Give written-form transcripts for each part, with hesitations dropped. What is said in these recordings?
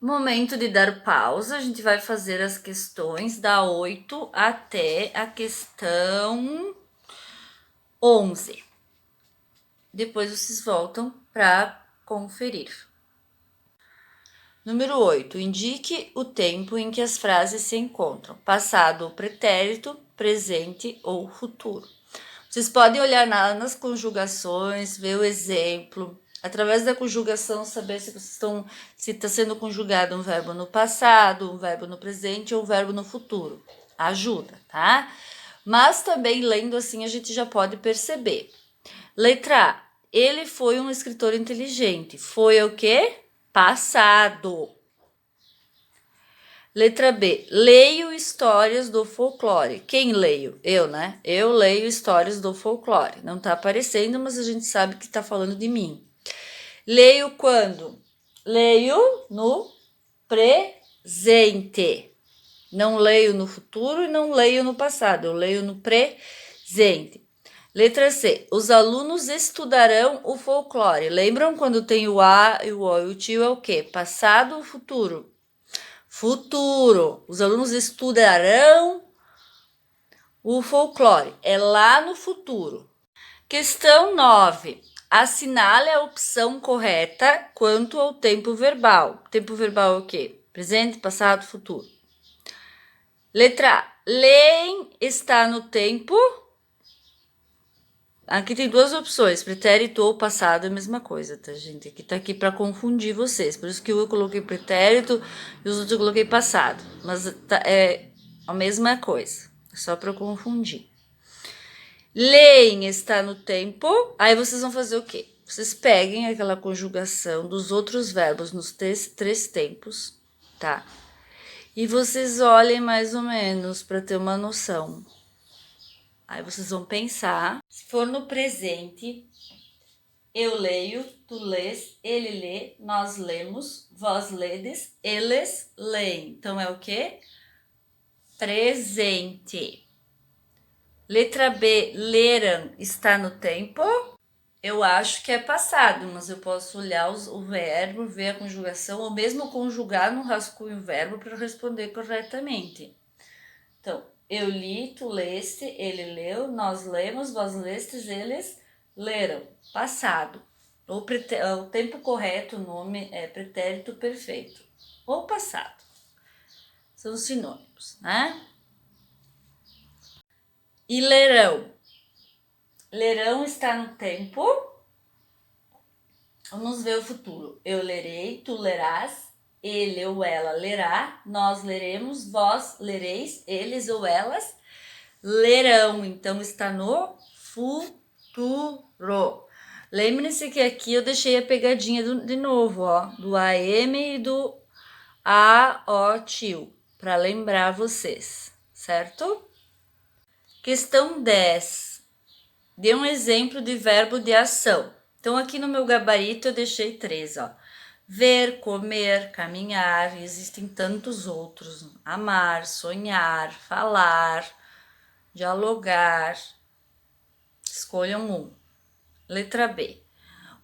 Momento de dar pausa, a gente vai fazer as questões da 8 até a questão 11. Depois vocês voltam para conferir. Número 8. Indique o tempo em que as frases se encontram: passado ou pretérito, presente ou futuro. Vocês podem olhar nas conjugações, ver o exemplo. Através da conjugação, saber se está sendo conjugado um verbo no passado, um verbo no presente ou um verbo no futuro. Ajuda, tá? Mas também, lendo assim, a gente já pode perceber. Letra A. Ele foi um escritor inteligente. Foi o quê? Passado. Letra B. Leio histórias do folclore. Quem leio? Eu, né? Eu leio histórias do folclore. Não tá aparecendo, mas a gente sabe que tá falando de mim. Leio quando? Leio no presente. Não leio no futuro e não leio no passado. Eu leio no presente. Letra C. Os alunos estudarão o folclore. Lembram quando tem o A e o O e o tio é o quê? Passado ou futuro? Futuro. Os alunos estudarão o folclore. É lá no futuro. Questão 9. Assinale a opção correta quanto ao tempo verbal. Tempo verbal é o quê? Presente, passado, futuro. Letra A. Leem está no tempo. Aqui tem duas opções, pretérito ou passado é a mesma coisa, tá, gente? Aqui tá aqui para confundir vocês, por isso que eu coloquei pretérito e os outros eu coloquei passado, mas é a mesma coisa, só para confundir. Leem está no tempo, aí vocês vão fazer o quê? Vocês peguem aquela conjugação dos outros verbos nos três tempos, tá? E vocês olhem mais ou menos para ter uma noção. Aí vocês vão pensar, se for no presente, eu leio, tu lês, ele lê, nós lemos, vós ledes, eles leem. Então é o quê? Presente. Letra B, leram está no tempo. Eu acho que é passado, mas eu posso olhar o verbo, ver a conjugação, ou mesmo conjugar no rascunho o verbo para responder corretamente. Então, eu li, tu leste, ele leu, nós lemos, vós lestes, eles leram. Passado. O tempo correto, o nome é pretérito perfeito. Ou passado. São sinônimos, né? E lerão. Lerão está no tempo. Vamos ver o futuro. Eu lerei, tu lerás, ele ou ela lerá, nós leremos, vós lereis, eles ou elas lerão. Então está no futuro. Lembre-se que aqui eu deixei a pegadinha de novo, ó, do AM e do AO para lembrar vocês, certo? Questão 10. Dê um exemplo de verbo de ação. Então, aqui no meu gabarito eu deixei 3, ó. Ver, comer, caminhar, e existem tantos outros. Amar, sonhar, falar, dialogar. Escolham um. Letra B.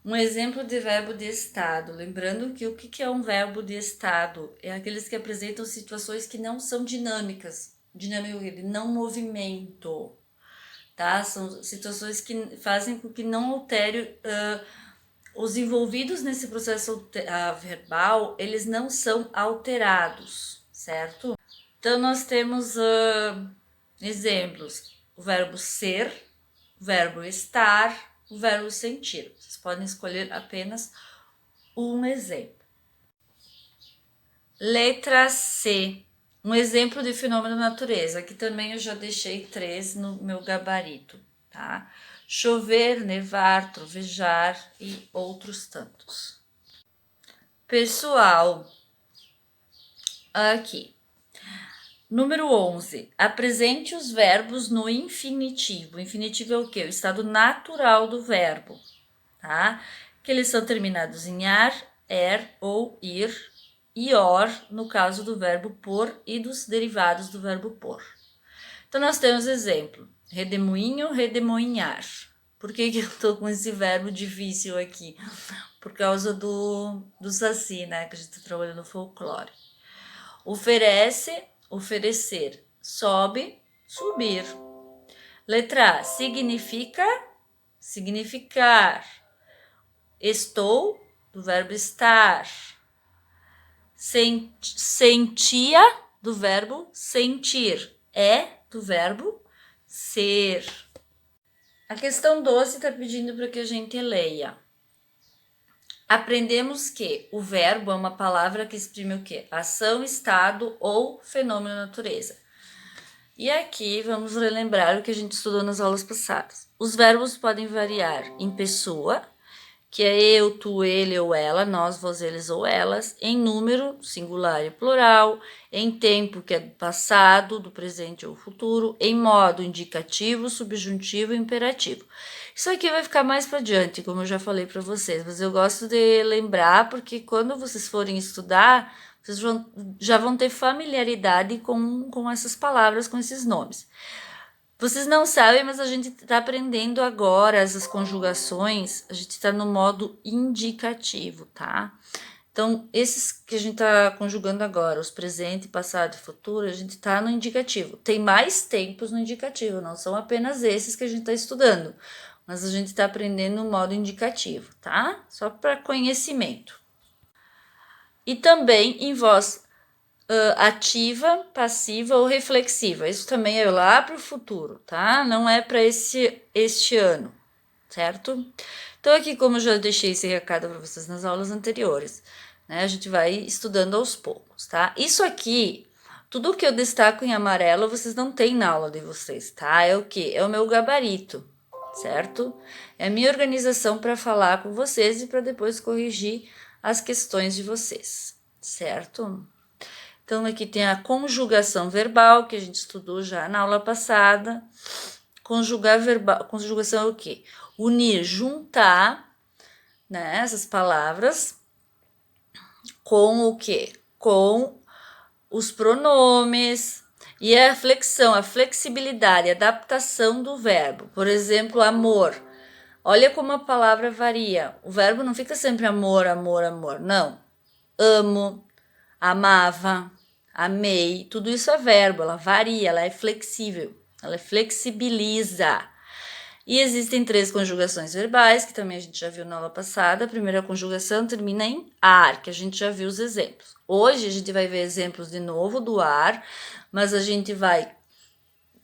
Um exemplo de verbo de estado. Lembrando que o que é um verbo de estado? É aqueles que apresentam situações que não são dinâmicas. Dinâmico de não movimento. Tá? São situações que fazem com que não altere os envolvidos nesse processo verbal, eles não são alterados, certo? Então nós temos exemplos: o verbo ser, o verbo estar, o verbo sentir. Vocês podem escolher apenas um exemplo. Letra C. Um exemplo de fenômeno da natureza. Aqui também eu já deixei 3 no meu gabarito, tá? Chover, nevar, trovejar e outros tantos. Pessoal, aqui. Número 11. Apresente os verbos no infinitivo. O infinitivo é o quê? O estado natural do verbo, tá? Que eles são terminados em ar, ou ir, e or, no caso do verbo por e dos derivados do verbo por. Então, nós temos exemplo: redemoinho, redemoinhar. Por que eu tô com esse verbo difícil aqui? Por causa do Saci, né? Que a gente tá trabalhando no folclore. Oferece, oferecer. Sobe, subir. Letra A, significa, significar. Estou, do verbo estar. Sentia, do verbo sentir. É, do verbo ser. A questão 12 está pedindo para que a gente leia. Aprendemos que o verbo é uma palavra que exprime o quê? Ação, estado ou fenômeno da natureza. E aqui vamos relembrar o que a gente estudou nas aulas passadas. Os verbos podem variar em pessoa, que é eu, tu, ele ou ela, nós, vós, eles ou elas, em número, singular e plural, em tempo, que é do passado, do presente ou futuro, em modo indicativo, subjuntivo e imperativo. Isso aqui vai ficar mais para adiante, como eu já falei para vocês, mas eu gosto de lembrar porque quando vocês forem estudar, vocês já vão ter familiaridade com essas palavras, com esses nomes. Vocês não sabem, mas a gente está aprendendo agora essas conjugações, a gente está no modo indicativo, tá? Então, esses que a gente está conjugando agora, os presente, passado e futuro, a gente está no indicativo. Tem mais tempos no indicativo, não são apenas esses que a gente está estudando, mas a gente está aprendendo no modo indicativo, tá? Só para conhecimento. E também em voz ativa, passiva ou reflexiva. Isso também é lá para o futuro, tá? Não é para este ano, certo? Então aqui, como eu já deixei esse recado para vocês nas aulas anteriores, né? A gente vai estudando aos poucos, tá? Isso aqui, tudo que eu destaco em amarelo, vocês não têm na aula de vocês, tá? É o quê? É o meu gabarito, certo? É a minha organização para falar com vocês e para depois corrigir as questões de vocês, certo? Então, aqui tem a conjugação verbal, que a gente estudou já na aula passada. Conjugar verbal, conjugação é o quê? Unir, juntar, né, essas palavras com o quê? Com os pronomes e a flexão, a flexibilidade, a adaptação do verbo. Por exemplo, amor. Olha como a palavra varia. O verbo não fica sempre amor, amor, amor. Não. Amo, amava, amei, tudo isso é verbo, ela varia, ela é flexível, ela flexibiliza. E existem 3 conjugações verbais, que também a gente já viu na aula passada. A primeira conjugação termina em ar, que a gente já viu os exemplos. Hoje a gente vai ver exemplos de novo do ar, mas a gente vai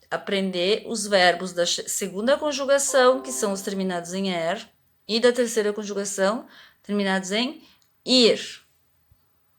aprender os verbos da segunda conjugação, que são os terminados em er, e da terceira conjugação, terminados em ir.